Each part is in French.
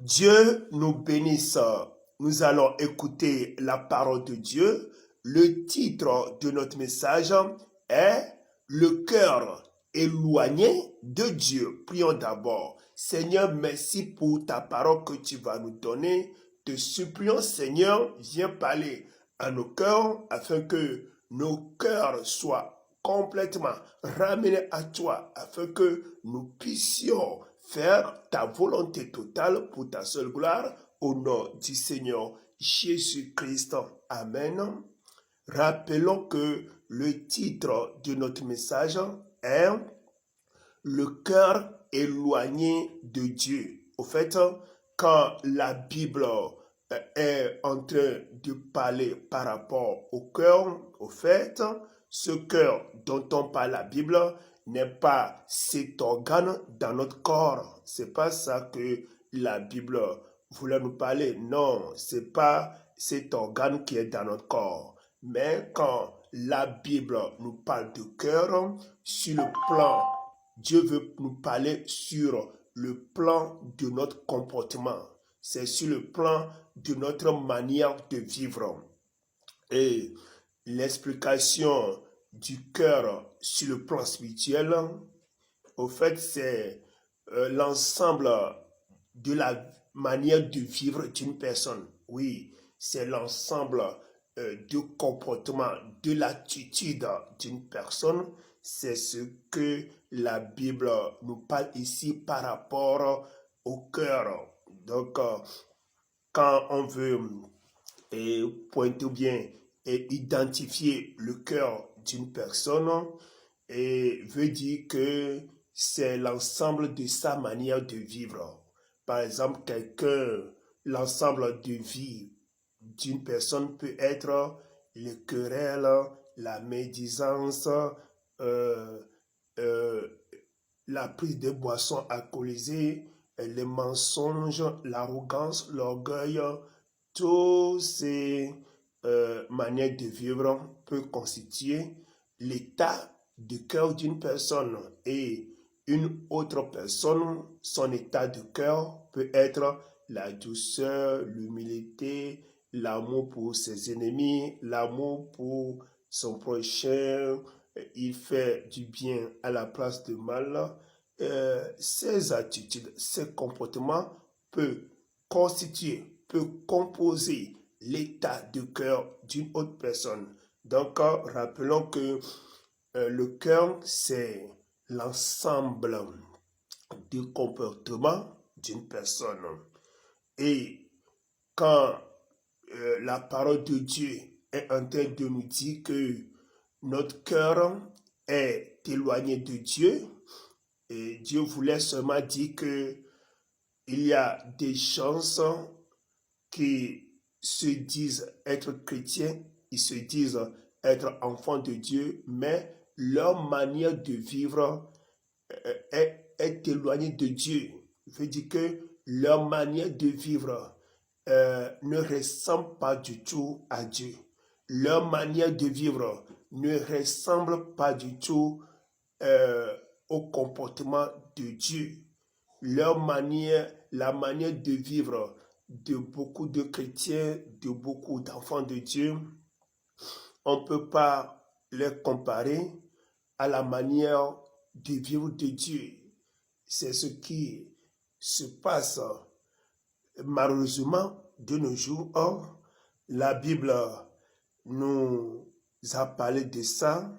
Dieu nous bénisse. Nous allons écouter la parole de Dieu. Le titre de notre message est Le cœur éloigné de Dieu. Prions d'abord. Seigneur, merci pour ta parole que tu vas nous donner. Te supplions, Seigneur, viens parler à nos cœurs afin que nos cœurs soient complètement ramenés à toi, afin que nous puissions faire ta volonté totale pour ta seule gloire, au nom du Seigneur Jésus-Christ. Amen. Rappelons que le titre de notre message est Le cœur éloigné de Dieu. Au fait, quand la Bible est en train de parler par rapport au cœur, au fait, ce cœur dont on parle la Bible n'est pas cet organe dans notre corps. C'est pas ça que la Bible voulait nous parler. Non, c'est pas cet organe qui est dans notre corps. Mais quand la Bible nous parle de cœur, sur le plan, Dieu veut nous parler sur le plan de notre comportement. C'est sur le plan de notre manière de vivre. Et l'explication du cœur sur le plan spirituel, au fait, c'est l'ensemble de la manière de vivre d'une personne. Oui, c'est l'ensemble du comportement, de l'attitude d'une personne. C'est ce que la Bible nous parle ici par rapport au cœur. Donc, quand on veut pointer bien et identifier le cœur d'une personne, et veut dire que c'est l'ensemble de sa manière de vivre. Par exemple, l'ensemble de vie d'une personne peut être les querelles, la médisance, la prise de boissons alcoolisées, les mensonges, l'arrogance, l'orgueil. Toutes ces manières de vivre peuvent constituer l'état de cœur d'une personne, et une autre personne, son état de cœur peut être la douceur, l'humilité, l'amour pour ses ennemis, l'amour pour son prochain. Il fait du bien à la place de mal. Ces attitudes, ces comportements peuvent composer l'état de cœur d'une autre personne. Donc, rappelons que le cœur, c'est l'ensemble du comportement d'une personne. Et quand la parole de Dieu est en train de nous dire que notre cœur est éloigné de Dieu, et Dieu voulait seulement dire que il y a des gens qui se disent être chrétiens, ils se disent être enfants de Dieu, mais leur manière de vivre est éloignée de Dieu. Je veux dire que leur manière de vivre ne ressemble pas du tout à Dieu. Leur manière de vivre ne ressemble pas du tout au comportement de Dieu. La manière de vivre de beaucoup de chrétiens, de beaucoup d'enfants de Dieu, on ne peut pas les comparer à la manière de vivre de Dieu. C'est ce qui se passe malheureusement de nos jours. Or, la Bible nous a parlé de ça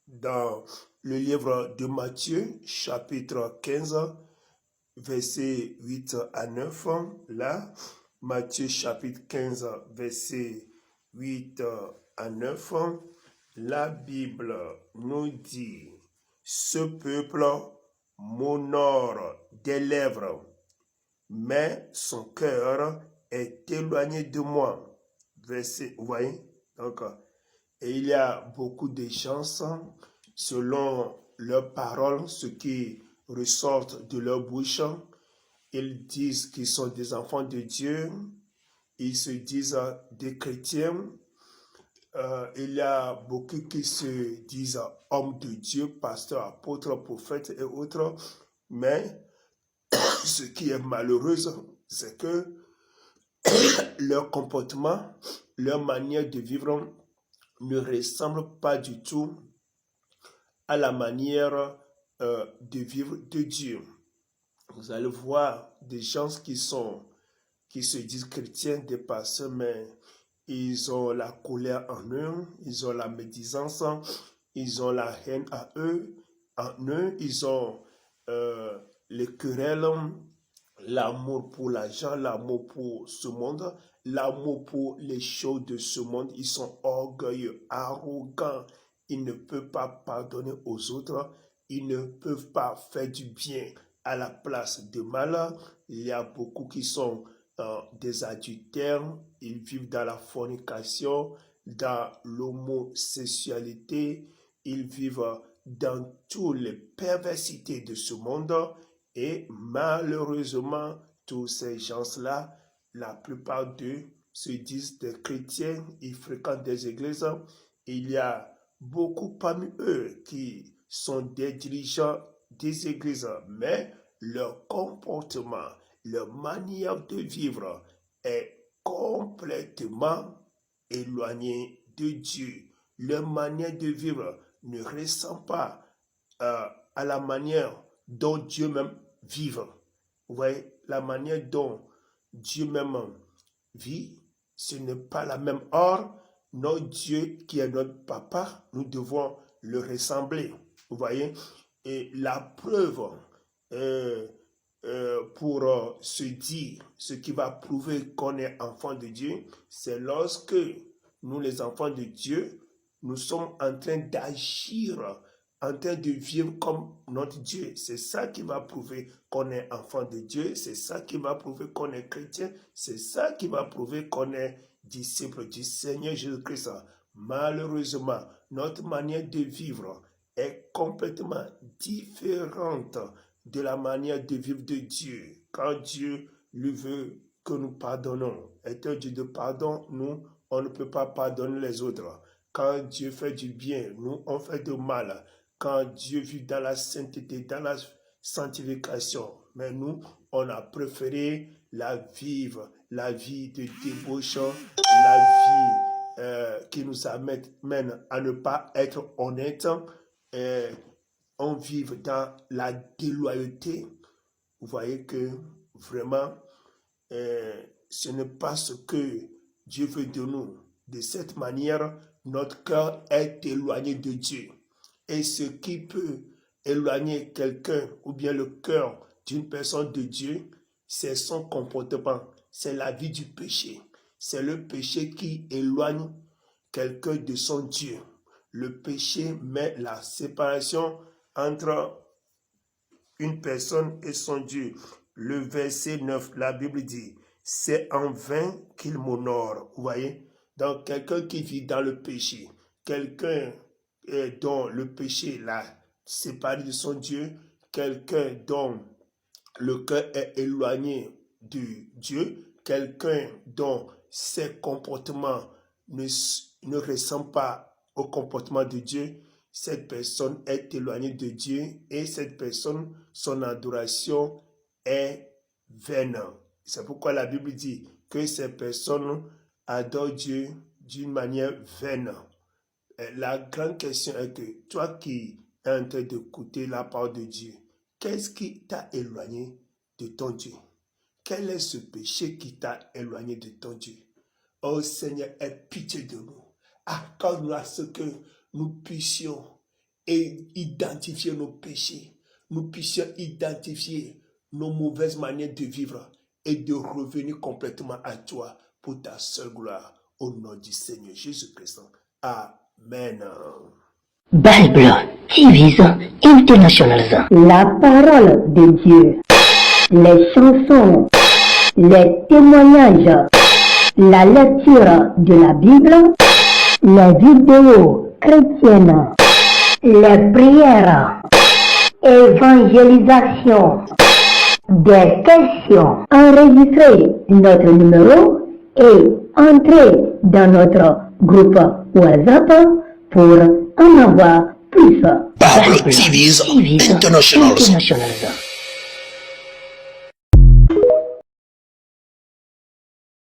dans le livre de Matthieu, chapitre 15, versets 8 à 9. Là, Matthieu chapitre 15, versets 8 à 9, la Bible nous dit: ce peuple m'honore des lèvres, mais son cœur est éloigné de moi. Verset, vous voyez? Donc, et il y a beaucoup de gens, selon leurs paroles, ce qui ressortent de leur bouche, ils disent qu'ils sont des enfants de Dieu, ils se disent des chrétiens. Il y a beaucoup qui se disent hommes de Dieu, pasteurs, apôtres, prophètes et autres, mais ce qui est malheureux, c'est que leur comportement, leur manière de vivre ne ressemble pas du tout à la manière de vivre de Dieu. Vous allez voir des gens qui se disent chrétiens, des pasteurs, mais ils ont la colère en eux, ils ont la médisance, ils ont la haine en eux, ils ont les querelles, l'amour pour l'argent, l'amour pour ce monde, l'amour pour les choses de ce monde. Ils sont orgueilleux, arrogants. Ils ne peuvent pas pardonner aux autres. Ils ne peuvent pas faire du bien à la place de mal. Il y a beaucoup qui sont des adultères. Ils vivent dans la fornication, dans l'homosexualité. Ils vivent dans toutes les perversités de ce monde. Et malheureusement, tous ces gens-là, la plupart d'eux se disent des chrétiens, ils fréquentent des églises. Il y a beaucoup parmi eux qui sont des dirigeants des églises, mais leur comportement, leur manière de vivre est complètement éloignée de Dieu. Leur manière de vivre ne ressemble pas à la manière dont Dieu même vive. Vous voyez, la manière dont Dieu même vit, ce n'est pas la même. Or, notre Dieu qui est notre papa, nous devons le ressembler. Vous voyez, et la preuve pour se dire, ce qui va prouver qu'on est enfant de Dieu, c'est lorsque nous, les enfants de Dieu, nous sommes en train d'agir, en train de vivre comme notre Dieu. C'est ça qui va prouver qu'on est enfant de Dieu. C'est ça qui va prouver qu'on est chrétien. C'est ça qui va prouver qu'on est disciple du Seigneur Jésus-Christ. Malheureusement, notre manière de vivre est complètement différente de la manière de vivre de Dieu. Quand Dieu lui veut que nous pardonnons, étant Dieu de pardon, nous, on ne peut pas pardonner les autres. Quand Dieu fait du bien, nous, on fait du mal. Quand Dieu vit dans la sainteté, dans la sanctification, mais nous, on a préféré la vie de débauche, la vie qui nous amène à ne pas être honnête. On vit dans la déloyauté. Vous voyez que vraiment, ce n'est pas ce que Dieu veut de nous. De cette manière, notre cœur est éloigné de Dieu. Et ce qui peut éloigner quelqu'un ou bien le cœur d'une personne de Dieu, c'est son comportement, c'est la vie du péché. C'est le péché qui éloigne quelqu'un de son Dieu. Le péché met la séparation entre une personne et son Dieu. Le verset 9, la Bible dit, c'est en vain qu'il m'honore. Vous voyez? Donc, quelqu'un qui vit dans le péché, quelqu'un dont le péché l'a séparé de son Dieu, quelqu'un dont le cœur est éloigné de Dieu, quelqu'un dont ses comportements ne ressemblent pas au comportement de Dieu, cette personne est éloignée de Dieu et cette personne, son adoration est vaine. C'est pourquoi la Bible dit que ces personnes adorent Dieu d'une manière vaine. La grande question est que toi qui es en train d'écouter la parole de Dieu, qu'est-ce qui t'a éloigné de ton Dieu? Quel est ce péché qui t'a éloigné de ton Dieu? Oh Seigneur, aie pitié de nous. Accorde-nous à ce que nous puissions identifier nos péchés. Nous puissions identifier nos mauvaises manières de vivre et de revenir complètement à toi pour ta seule gloire. Au nom du Seigneur Jésus-Christ. Amen. Bible TV International. La parole de Dieu, les chansons, les témoignages, la lecture de la Bible, les vidéos chrétiennes, les prières, évangélisation, des questions. Enregistrez notre numéro et entrez dans notre groupe WhatsApp pour en avoir plus. Bible TV International.